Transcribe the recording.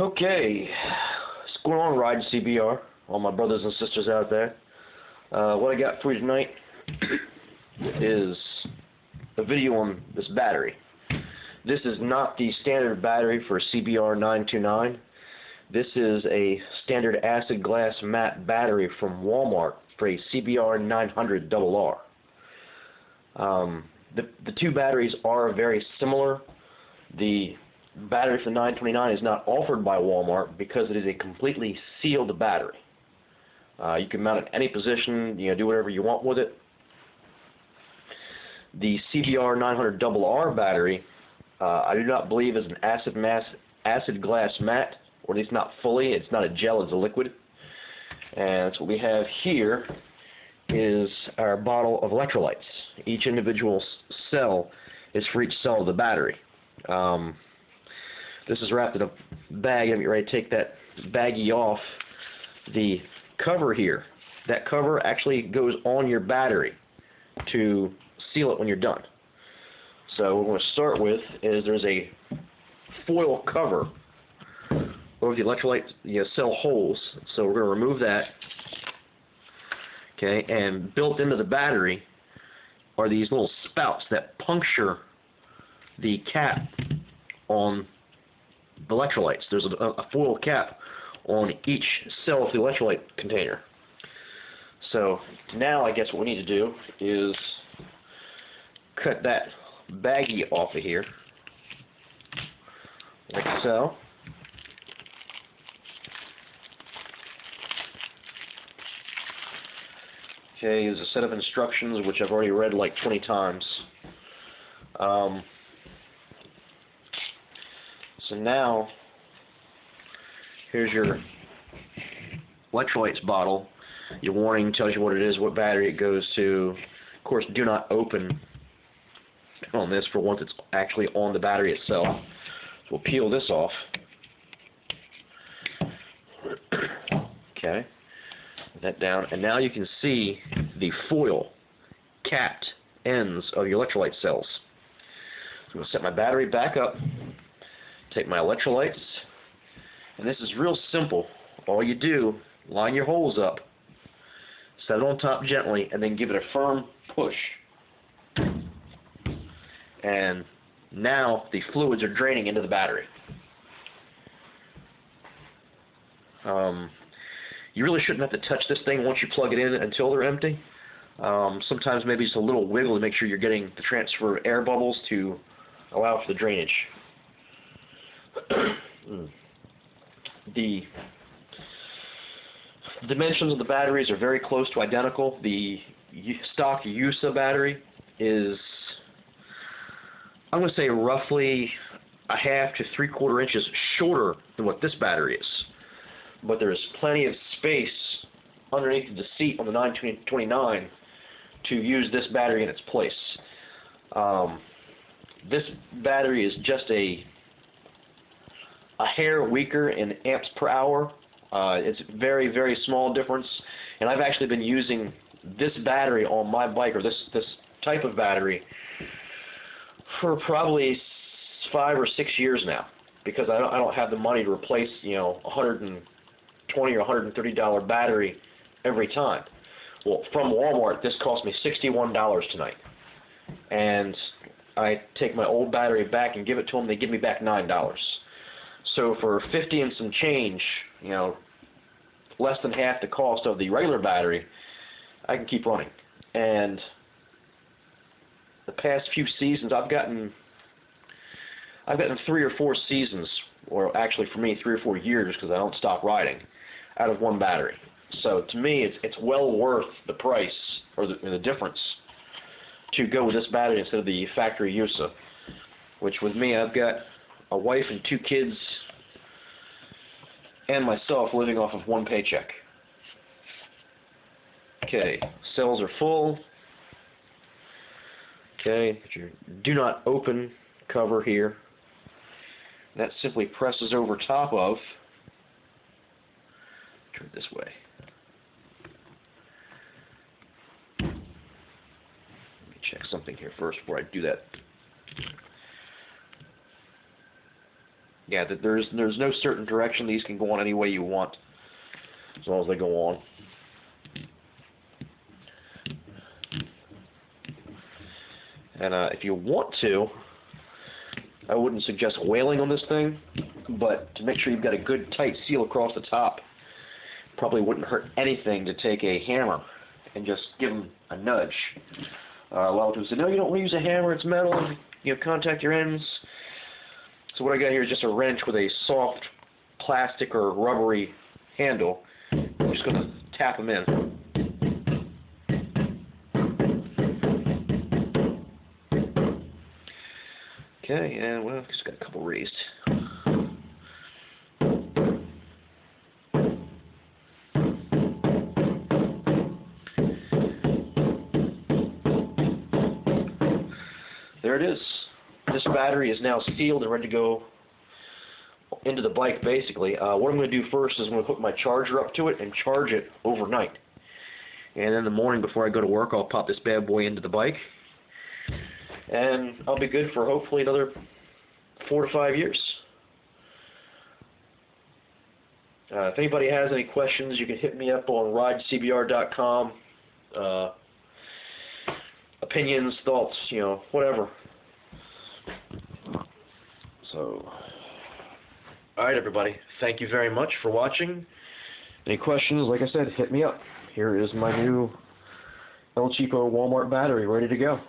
Okay, what's going on, Ride CBR? All my brothers and sisters out there. What I got for you tonight is a video on this battery. This is not the standard battery for CBR 929. This is a standard acid glass matte battery from Walmart for a CBR 900 RR. The two batteries are very similar. The battery for 929 is not offered by Walmart because it is a completely sealed battery. You can mount it in any position, do whatever you want with it. The CBR 900 RR battery, I do not believe is an acid glass matte, or at least not fully. It's not a gel, it's a liquid. And so what we have here is our bottle of electrolytes. Each individual cell is for each cell of the battery. This is wrapped in a bag. I'm getting ready to take that baggie off. The cover here, that cover actually goes on your battery to seal it when you're done. So what we're going to start with is there's a foil cover over the electrolyte cell holes. So we're going to remove that. Okay, and built into the battery are these little spouts that puncture the cap on the electrolytes. There's a foil cap on each cell of the electrolyte container. So now I guess what we need to do is cut that baggie off of here, like so. Okay, there's a set of instructions which I've already read like 20 times. So now, here's your electrolytes bottle. Your warning tells you what it is, what battery it goes to. Of course, do not open on this for once it's actually on the battery itself. So we'll peel this off. Okay, put that down, and now you can see the foil capped ends of your electrolyte cells. So I'm going to set my battery back up. Take my electrolytes, and this is real simple. All you do, line your holes up, set it on top gently, and then give it a firm push. And now the fluids are draining into the battery. You really shouldn't have to touch this thing once you plug it in until they're empty. Sometimes maybe just a little wiggle to make sure you're getting the transfer of air bubbles to allow for the drainage. The dimensions of the batteries are very close to identical. The stock USA battery is, I'm going to say, roughly a half to 3/4 inches shorter than what this battery is. But there's plenty of space underneath the seat on the 929 to use this battery in its place. This battery is just a hair weaker in amps per hour. It's very, very small difference, and I've actually been using this battery on my bike, or this type of battery, for probably 5 or 6 years now, because I don't have the money to replace $120 or $130 battery every time. Well, from Walmart, this cost me $61 tonight, and I take my old battery back and give it to them. They give me back $9. So for 50 and some change, less than half the cost of the regular battery, I can keep running. And the past few seasons, I've gotten 3 or 4 seasons, or actually for me 3 or 4 years, because I don't stop riding, out of one battery. So to me, it's well worth the price, or the difference, to go with this battery instead of the factory USA. Which with me, I've got a wife and 2 kids, and myself living off of one paycheck. Okay, cells are full. Okay, put your do not open cover here. That simply presses over top of. Turn it this way. Let me check something here first before I do that. Yeah, there's no certain direction. These can go on any way you want, as long as they go on. And if you want to, I wouldn't suggest whaling on this thing, but to make sure you've got a good tight seal across the top, probably wouldn't hurt anything to take a hammer and just give them a nudge. A lot of people say, no, you don't want to use a hammer, it's metal, and, you know, contact your ends. So what I got here is just a wrench with a soft plastic or rubbery handle. I'm just going to tap them in. Okay, and well, just got a couple raised. There it is. This battery is now sealed and ready to go into the bike, basically. What I'm going to do first is I'm going to hook my charger up to it and charge it overnight. And then in the morning before I go to work, I'll pop this bad boy into the bike. And I'll be good for hopefully another 4 to 5 years. If anybody has any questions, you can hit me up on ridecbr.com. Opinions, thoughts, you know, whatever. So, alright everybody, thank you very much for watching. Any questions, like I said, hit me up. Here is my new El Cheapo Walmart battery ready to go.